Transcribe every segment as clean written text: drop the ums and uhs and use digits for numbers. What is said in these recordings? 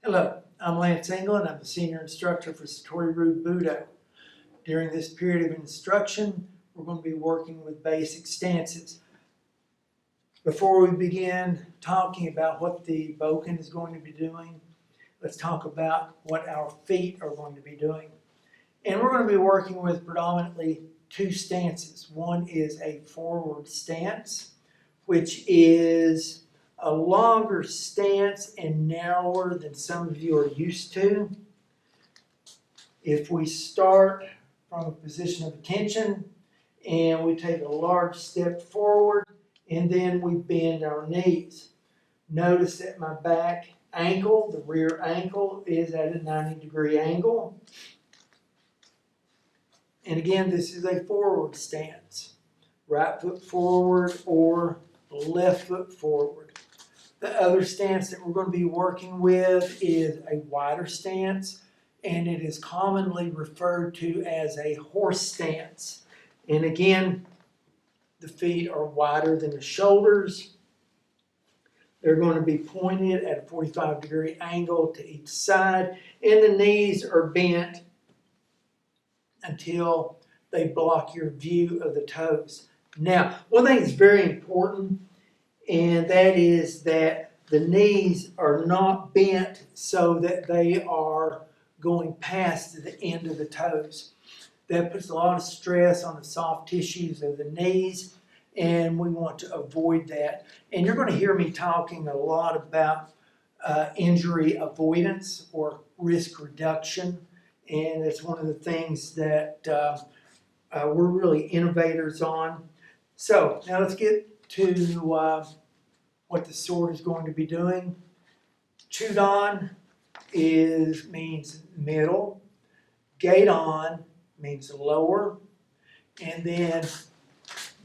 Hello, I'm Lance England. I'm the senior instructor for Satori-ryu Budo. During this period of instruction, we're going to be working with basic stances. Before we begin talking about what the boken is going to be doing, let's talk about what our feet are going to be doing. And we're going to be working with predominantly two stances. One is a forward stance, which is a longer stance and narrower than some of you are used to. If we start from a position of attention and we take a large step forward and then we bend our knees. Notice that my back ankle, the rear ankle, is at a 90-degree angle. And again, this is a forward stance. Right foot forward or left foot forward. The other stance that we're going to be working with is a wider stance, and it is commonly referred to as a horse stance. And again, the feet are wider than the shoulders. They're going to be pointed at a 45-degree angle to each side, and the knees are bent until they block your view of the toes. Now, one thing that's very important, and that is that the knees are not bent so that they are going past the end of the toes. That puts a lot of stress on the soft tissues of the knees, and we want to avoid that. And you're going to hear me talking a lot about injury avoidance or risk reduction, and it's one of the things that we're really innovators on. So now let's get to what the sword is going to be doing. Chudan means middle. Gedan means lower. And then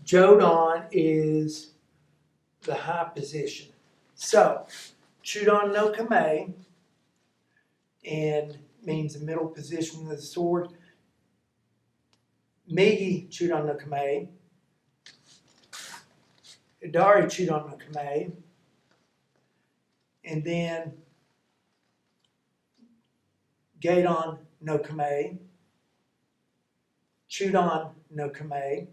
Jodan is the high position. So Chudan-no-Kamae and means the middle position of the sword. Migi-Jodan-no-Kamae, Hidari-Jodan-Morote, and then Gedan-no-Kamae, Chudan-no-Kamae.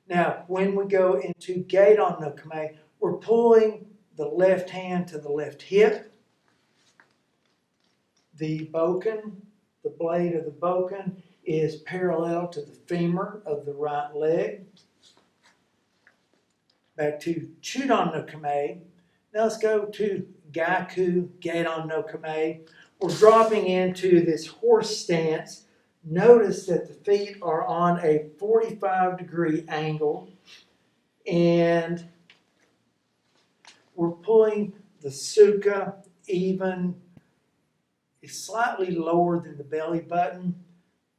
Now, when we go into Gedan-no-Kamae, we're pulling the left hand to the left hip. The boken, the blade of the boken, is parallel to the femur of the right leg. Back to Chudan-no-Kamae. Now let's go to Gedan-no-Kamae. We're dropping into this horse stance. Notice that the feet are on a 45-degree angle, and we're pulling the tsuka even. It's slightly lower than the belly button.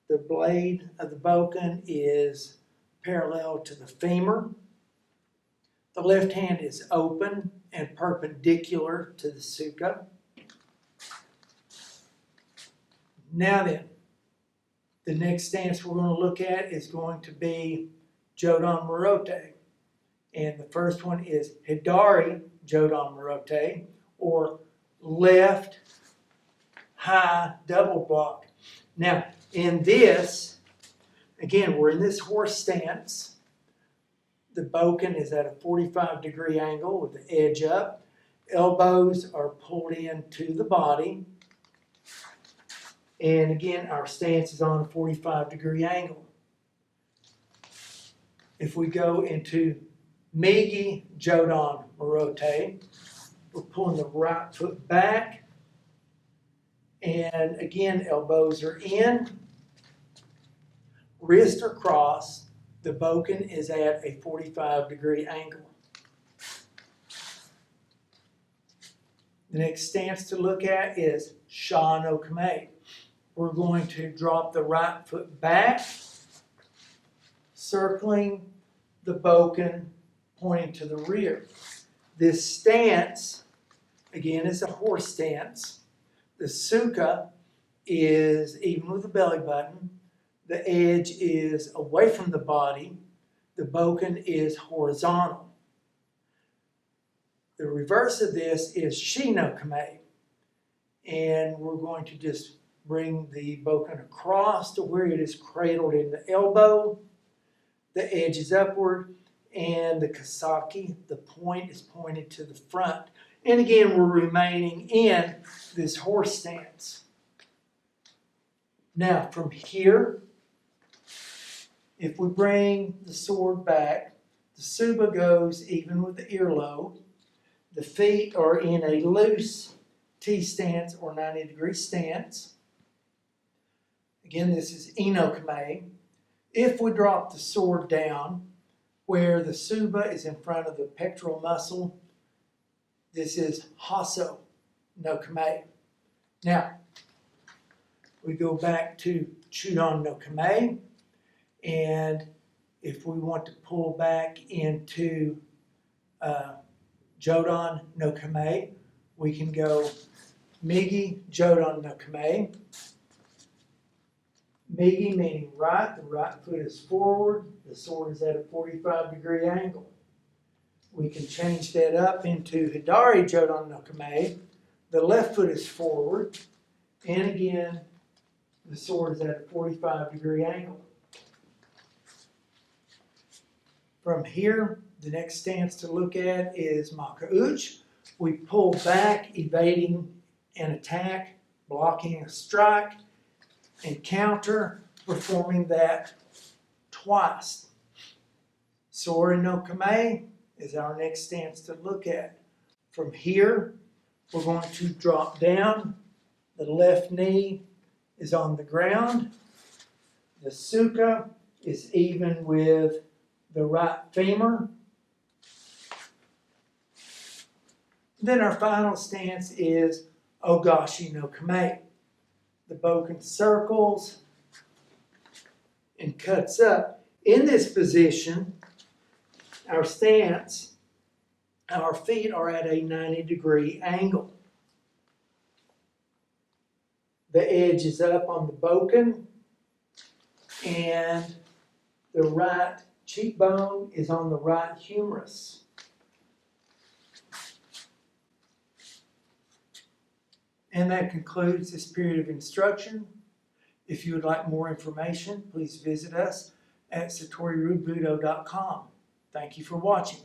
The blade of the boken is parallel to the femur. The left hand is open and perpendicular to the tsuka. Now then, the next stance we're going to look at is going to be Jodan-Morote. And the first one is Hidari-Jodan-Morote, or left high double block. Now, in this, again, we're in this horse stance. The boken is at a 45-degree angle with the edge up. Elbows are pulled into the body. And again, our stance is on a 45-degree angle. If we go into Migi-Jodan-Morote, we're pulling the right foot back. And again, elbows are in. Wrists are crossed. The boken is at a 45-degree angle. The next stance to look at is Sha-no-Kamae. We're going to drop the right foot back, circling the boken, pointing to the rear. This stance, again, is a horse stance. The tsuka is even with the belly button. The edge is away from the body. The boken is horizontal. The reverse of this is Shin-no-Kamae. and we're going to just bring the bokken across to where it is cradled in the elbow. The edge is upward, and the kasaki, the point, is pointed to the front. And again, we're remaining in this horse stance. Now, from here, if we bring the sword back, the tsuba goes even with the earlobe. The feet are in a loose T stance or 90-degree stance. Again, this is In-no-Kamae. If we drop the sword down where the tsuba is in front of the pectoral muscle, this is Hasso-no-Kamae. Now, we go back to Chudan-no-Kamae, and if we want to pull back into Gedan-no-Kamae, we can go Migi-Jodan-no-Kamae. Migi meaning right, the right foot is forward, the sword is at a 45-degree angle. We can change that up into Hidari-Jodan-no-Kamae. The left foot is forward, and again, the sword is at a 45-degree angle. From here, the next stance to look at is Maki-Uchi. We pull back, evading an attack, blocking a strike, and counter, performing that twice. Suwari-no-Kamae is our next stance to look at. From here, we're going to drop down. The left knee is on the ground. The suka is even with the right femur. Then our final stance is Ogashi-no-Kamae. The bokken circles and cuts up. In this position, our stance, our feet are at a 90-degree angle. The edge is up on the bokken, and the right cheekbone is on the right humerus. And that concludes this period of instruction. If you would like more information, please visit us at Satori-ryu Budo.com. Thank you for watching.